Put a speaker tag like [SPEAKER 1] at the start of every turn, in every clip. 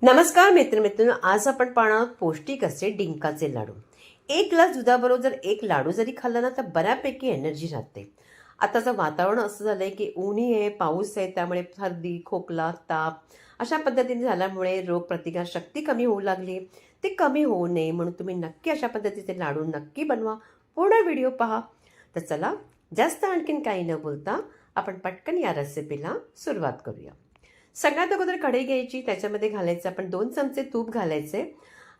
[SPEAKER 1] नमस्कार मित्रमित्रांनो, आज आपण पाहणार आहोत पौष्टिक असे डिंकाचे लाडू. एक ग्लास दुधाबरोबर जर एक लाडू जरी खाल्ला ना तर बऱ्यापैकी एनर्जी राहते. आताचं वातावरण असं झालंय की ऊनही आहे, पाऊस आहे, त्यामुळे सर्दी, खोकला, ताप अशा पद्धतीने झाल्यामुळे रोगप्रतिकार शक्ती कमी होऊ लागली. ते कमी होऊ नये म्हणून तुम्ही नक्की अशा पद्धतीचे लाडू नक्की बनवा. पूर्ण व्हिडिओ पहा. तर चला, जास्त आणखीन काही न बोलता आपण पटकन या रेसिपीला सुरुवात करूया. सगळ्यात अगोदर कढई घ्यायची, त्याच्यामध्ये घालायचं आपण 2 चमचे तूप घालायचे.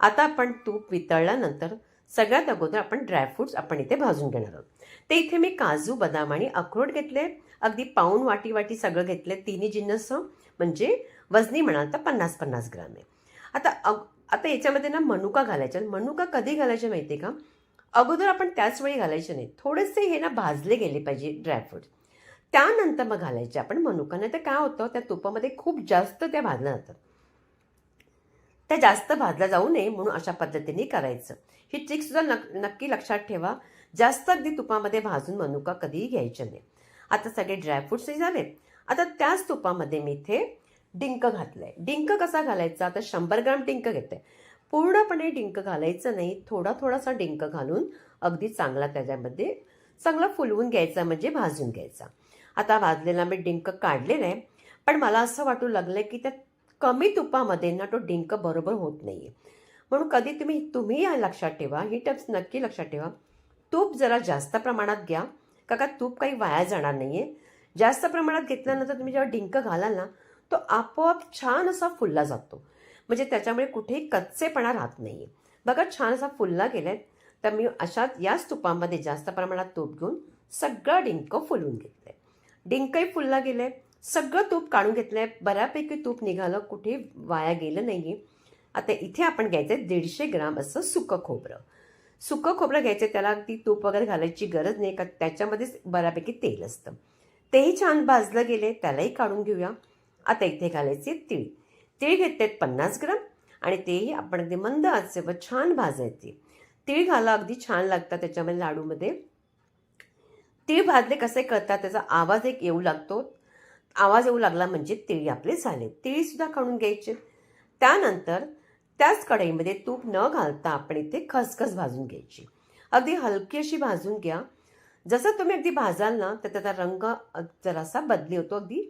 [SPEAKER 1] आता आपण तूप वितळल्यानंतर सगळ्यात अगोदर आपण ड्रायफ्रूट्स आपण इथे भाजून घेणार आहोत. ते इथे मी काजू, बदाम आणि अक्रोड घेतले. अगदी पाऊण वाटी सगळं घेतले. तिन्ही जिन्नस म्हणजे वजनी म्हणाल तर 50-50 ग्राम आहे. आता याच्यामध्ये ना मनुका घालायचा. मनुका कधी घालायचे माहिती आहे का? अगोदर आपण त्याच वेळी घालायचे नाही. थोडेसे हे ना भाजले गेले पाहिजे ड्रायफ्रूट. त्यानंतर मग घालायचे आपण मनुका. नाही तर काय होतं, त्या तुपामध्ये खूप जास्त त्या भाजल्या जातात. त्या जास्त भाजल्या जाऊ नये म्हणून अशा पद्धतीने करायचं. ही ट्रिकसुद्धा नक्की लक्षात ठेवा. जास्त अगदी तुपामध्ये भाजून मनुका कधीही घ्यायचे नाही. आता सगळे ड्रायफ्रुट्सही झालेत. आता त्याच तुपामध्ये मी इथे डिंक घातलंय. डिंक कसा घालायचा? आता 100 ग्राम डिंक घेते. पूर्णपणे डिंक घालायचं नाही, थोडासा डिंक घालून अगदी चांगला त्याच्यामध्ये चांगला फुलवून घ्यायचा, म्हणजे भाजून घ्यायचा. आता भाजलेला मी डिंक काढलेला आहे, पण मला असं वाटू लागलं की त्या कमी तुपामध्ये ना तो डिंक बरोबर होत नाही आहे. म्हणून कधी तुम्ही या लक्षात ठेवा, ही टिप्स नक्की लक्षात ठेवा. तूप जरा जास्त प्रमाणात घ्या, का तूप काही वाया जाणार नाही आहे. जास्त प्रमाणात घेतल्यानंतर तुम्ही जेव्हा डिंक घालाल ना, तो आपोआप छान असा फुलला जातो. म्हणजे त्याच्यामुळे कुठेही कच्चेपणा राहत नाही आहे. बघा, छान असा फुलला गेला आहे. तर मी याच तुपामध्ये जास्त प्रमाणात तूप घेऊन सगळं डिंक फुलवून घेतलं आहे. डिंकही फुलला गेलं आहे. सगळं तूप काढून घेतलं आहे. बऱ्यापैकी तूप निघालं, कुठे वाया गेलं नाही आहे. आता इथे आपण घ्यायचं आहे 150 ग्राम असं सुकं खोबरं. सुकं खोबरं घ्यायचं, त्याला अगदी तूप वगैरे घालायची गरज नाही, का त्याच्यामध्येच बऱ्यापैकी तेल असतं. तेही छान भाजलं गेले, त्यालाही काढून घेऊया. आता इथे घालायचे तीळ. तीळ घेतलेत 50 ग्राम आणि तेही आपण अगदी मंद आचेवर छान भाजायचे. तीळ घाला, अगदी छान लागतात त्याच्यामध्ये लाडूमध्ये. तीळ भाजले कसे कळतात, त्याचा आवाज एक येऊ लागतो. आवाज येऊ लागला म्हणजे तीळ आपले झाले. तीळसुद्धा काढून घ्यायचे. त्यानंतर त्याच कढईमध्ये तूप न घालता आपण इथे खसखस भाजून घ्यायची. अगदी हलकी अशी भाजून घ्या. जसं तुम्ही अगदी भाजाल ना तर त्याचा रंग जरासा बदली होतो, अगदी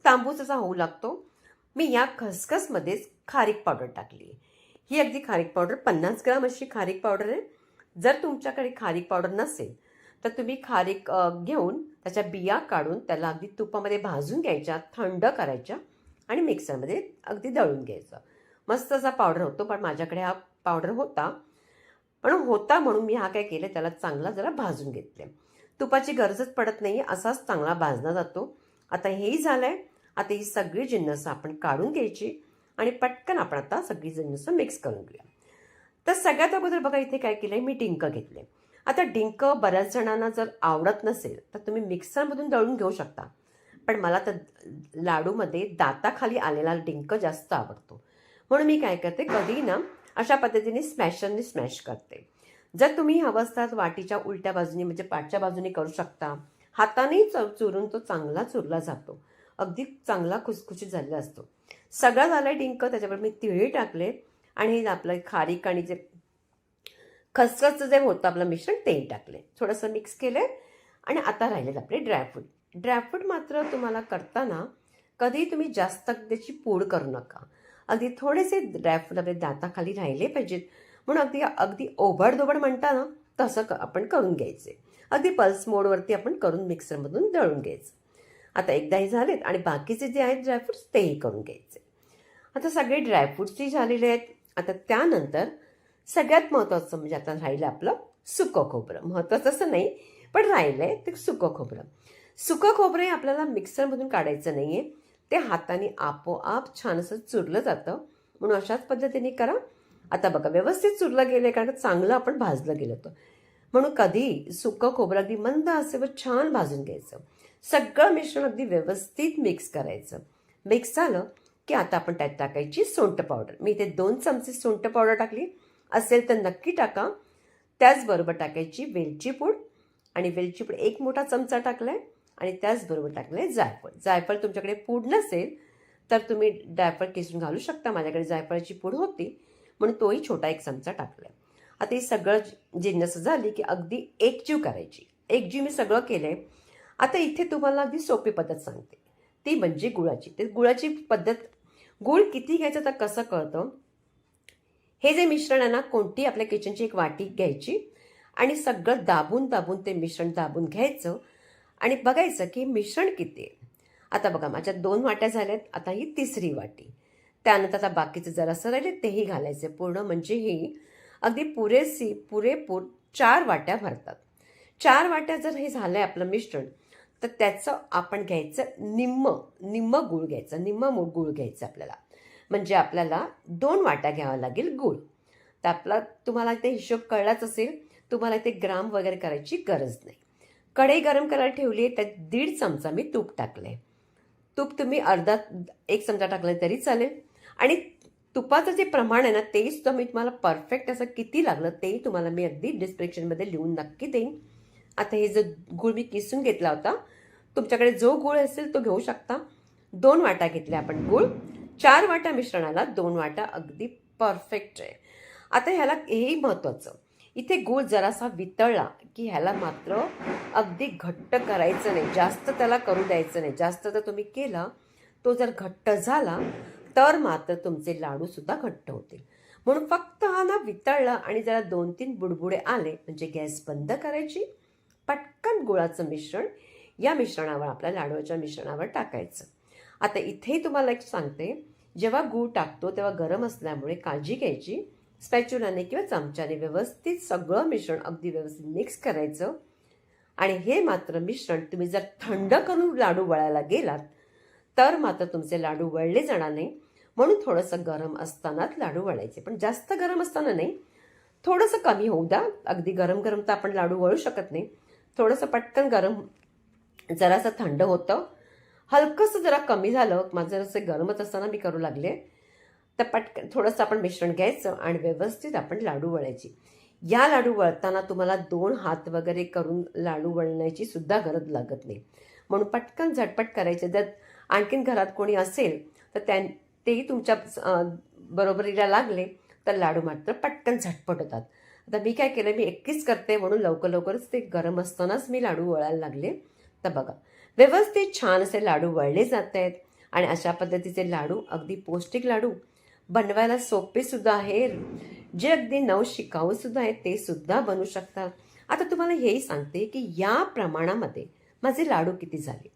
[SPEAKER 1] तांबूस असा होऊ लागतो. मी या खसखसमध्येच खारीक पावडर टाकली. ही अगदी खारीक पावडर 50 ग्राम अशी खारीक पावडर आहे. जर तुमच्याकडे खारीक पावडर नसेल तर तुम्ही खारीक घेऊन त्याच्या बिया काढून त्याला अगदी तुपामध्ये भाजून घ्यायच्या, थंड करायच्या आणि मिक्सरमध्ये अगदी दळून घ्यायचं. मस्त असा पावडर होतो. पण माझ्याकडे हा पावडर होता म्हणून मी हा काय केलं, त्याला चांगला जरा भाजून घेतले. तुपाची गरजच पडत नाही, असाच चांगला भाजला जातो. आता हेही झालं आहे. आता ही सगळी जिन्नस आपण काढून घ्यायची आणि पटकन आपण आता सगळी जिन्नस मिक्स करून घेऊया. तर सगळ्यात अगोदर बघा, इथे काय केलं आहे, मी डिंक घेतले. आता डिंक बऱ्याच जणांना जर आवडत नसेल तर तुम्ही मिक्सरमधून दळून घेऊ शकता. पण मला तर लाडूमध्ये दाताखाली आलेला डिंक जास्त आवडतो. म्हणून मी काय करते, कधी ना अशा पद्धतीने स्मॅशरने स्मॅश करते. जर तुम्ही हवं असतात वाटीच्या उलट्या बाजूने म्हणजे पाठच्या बाजूने करू शकता. हाताने चुरून तो चांगला चुरला जातो. अगदी चांगला खुसखुशीत झालेला असतो. सगळं झालं डिंक, त्याच्यावर मी तिळे टाकले आणि आपलं खारीक आणि जे खसखसचं जे होतं आपलं मिश्रण तेही टाकले. थोडंसं मिक्स केलं आणि आता राहिलेत आपले ड्रायफ्रूट. ड्रायफ्रूट मात्र तुम्हाला करताना कधी तुम्ही जास्त त्याची पूड करू नका. अगदी थोडेसे ड्रायफ्रूट आपले दाताखाली राहिले पाहिजेत. म्हणून अगदी ओबडधोबड म्हणता ना तसं आपण करून घ्यायचे. अगदी पल्स मोडवरती आपण करून मिक्सरमधून दळून घ्यायचं. आता एकदाही झालेत आणि बाकीचे जे आहेत ड्रायफ्रूट्स तेही करून घ्यायचे. आता सगळे ड्रायफ्रूट्सही झालेले आहेत. आता त्यानंतर सगळ्यात महत्त्वाचं म्हणजे आता राहिलं आपलं सुकं खोबरं. महत्त्वाचं असं नाही, पण राहिलं आहे ते सुकं खोबरं. सुकं खोबरं आपल्याला मिक्सरमधून काढायचं नाही आहे. ते हाताने आपोआप छान असं चुरलं जातं. म्हणून अशाच पद्धतीने करा. आता बघा, व्यवस्थित चुरलं गेलं कारण चांगलं आपण भाजलं गेलं होतं. म्हणून कधी सुकं खोबरं अगदी मंद आचेवर छान भाजून घ्यायचं. सगळं मिश्रण अगदी व्यवस्थित मिक्स करायचं. मिक्स झालं की आता आपण त्यात टाकायची सोंठ पावडर. मी इथे 2 चमचे सोंठ पावडर टाकली. असेल तर नक्की टाका. त्याचबरोबर टाकायची वेलची पूड आणि वेलची पूड 1 मोठा चमचा टाकलाय आणि त्याचबरोबर टाकलंय जायफळ. जायफळ तुमच्याकडे पूड नसेल तर तुम्ही जायफळ किसून घालू शकता. माझ्याकडे जायफळाची पूड होती म्हणून तोही छोटा 1 चमचा टाकला. आता हे सगळं जिन्नस झाली की अगदी एकजीव करायची. एकजीव मी सगळं केलंय. आता इथे तुम्हाला अगदी सोपी पद्धत सांगते, ती म्हणजे गुळाची. ते गुळाची पद्धत, गूळ किती घ्यायचं तर कसं कळतं? हे जे मिश्रण आहे ना, कोणती आपल्या किचनची एक वाटी घ्यायची आणि सगळं दाबून दाबून ते मिश्रण दाबून घ्यायचं आणि बघायचं की मिश्रण किती आहे. आता बघा माझ्या 2 वाट्या झाल्यात, आता ही 3री वाटी. त्यानंतर आता बाकीचं जरासं राहिले तेही घालायचे पूर्ण, म्हणजे ही अगदी पुरेपूर 4 वाट्या भरतात. 4 वाट्या जर हे झालंय आपलं मिश्रण, तर त्याचं आपण घ्यायचं निम्म गूळ घ्यायचं, निम्म गूळ घ्यायचं आपल्याला. म्हणजे आपल्याला 2 वाट्या घ्यावा लागेल गूळ. तर आपला तुम्हाला ते हिशोब कळलाच असेल. तुम्हाला ते ग्राम वगैरे करायची गरज नाही. कढई गरम करायला ठेवली आहे, त्यात 1.5 चमचा मी तूप टाकलंय. तूप तुम्ही 1 चमचा टाकलं तरी चालेल. आणि तुपाचं जे प्रमाण आहे ना, ते सुद्धा मी तुम्हाला परफेक्ट असं किती लागलं तेही तुम्हाला मी अगदी डिस्क्रिप्शनमध्ये लिहून नक्की देईन. आता हे जो गूळ मी किसून घेतला होता, तुमच्याकडे जो गूळ असेल तो घेऊ शकता. 2 वाट्या घेतल्या आपण गूळ. 4 वाट्या मिश्रणाला 2 वाट्या अगदी परफेक्ट आहे. आता ह्याला हेही महत्त्वाचं, इथे गूळ जरासा वितळला की ह्याला मात्र अगदी घट्ट करायचं नाही, जास्त त्याला करू द्यायचं नाही. जास्त जर तुम्ही केला, तो जर घट्ट झाला तर मात्र तुमचे लाडूसुद्धा घट्ट होतील. म्हणून फक्त हा ना वितळला आणि जरा 2-3 बुडबुडे आले म्हणजे गॅस बंद करायची. पटकन गुळाचं मिश्रण या मिश्रणावर, आपल्या लाडूच्या मिश्रणावर टाकायचं. आता इथेही तुम्हाला एक सांगते, जेव्हा गूळ टाकतो तेव्हा गरम असल्यामुळे काळजी घ्यायची. स्पॅच्युलाने किंवा चमच्याने व्यवस्थित सगळं मिश्रण अगदी व्यवस्थित मिक्स करायचं. आणि हे मात्र मिश्रण तुम्ही जर थंड करून लाडू वळायला गेलात तर मात्र तुमचे लाडू वळले जाणार नाही. म्हणून थोडंसं गरम असतानाच लाडू वळायचे, पण जास्त गरम असताना नाही. थोडंसं कमी होऊ द्या. अगदी गरम गरम तर आपण लाडू वळू शकत नाही. थोडंसं पटकन गरम, जरासं थंड होतं, हलकंसं जरा कमी झालं. माझं असं गरमच असताना मी करू लागले, तर पटकन थोडंसं आपण मिश्रण घ्यायचं आणि व्यवस्थित आपण लाडू वळायची. या लाडू वळताना तुम्हाला 2 हात वगैरे करून लाडू वळण्याची सुद्धा गरज लागत नाही. म्हणून पटकन झटपट करायचे. जर आणखीन घरात कोणी असेल तर तेही तुमच्या बरोबरीला लागले तर लाडू मात्र पटकन झटपट होतात. आता मी काय केलं, मी एकटीच करते म्हणून लवकरच ते गरम असतानाच मी लाडू वळायला लागले. तर बघा व्यवस्थित छान असे लाडू वळले जात आहेत. आणि अशा पद्धतीचे लाडू, अगदी पौष्टिक लाडू, बनवायला सोपे सुद्धा आहे, जे अगदी नवशिकाऊ सुद्धा आहेत, ते सुद्धा बनवू शकतात. आता तुम्हाला हेही सांगते की या प्रमाणामध्ये माझे लाडू किती झाले.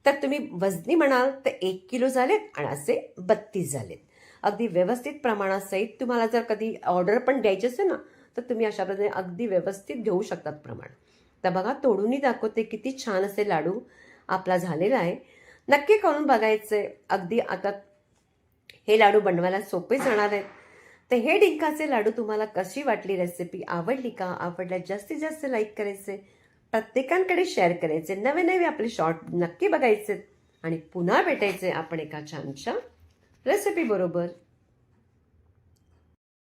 [SPEAKER 1] तर तुम्ही वजनी म्हणाल तर 1 किलो झालेत आणि असे 32 झालेत. अगदी व्यवस्थित प्रमाणासहित. तुम्हाला जर कधी ऑर्डर पण द्यायची असेल ना, तर तुम्ही अशा पद्धतीने अगदी व्यवस्थित घेऊ शकतात प्रमाण. तर बघा तोडूनही दाखवते किती छान असे लाडू आपला झालेला आहे. नक्की करून बघायचे. अगदी आता हे लाडू बनवायला सोपे जाणार आहेत. तर हे डिंकाचे लाडू तुम्हाला कशी वाटली रेसिपी? आवडली का? आवडल्यास जास्तीत जास्त लाईक करायचे, प्रत्येकांकडे शेअर करायचे, नवे आपले शॉर्ट नक्की बघायचे आणि पुन्हा भेटायचे आपण एका छानशा रेसिपी बरोबर.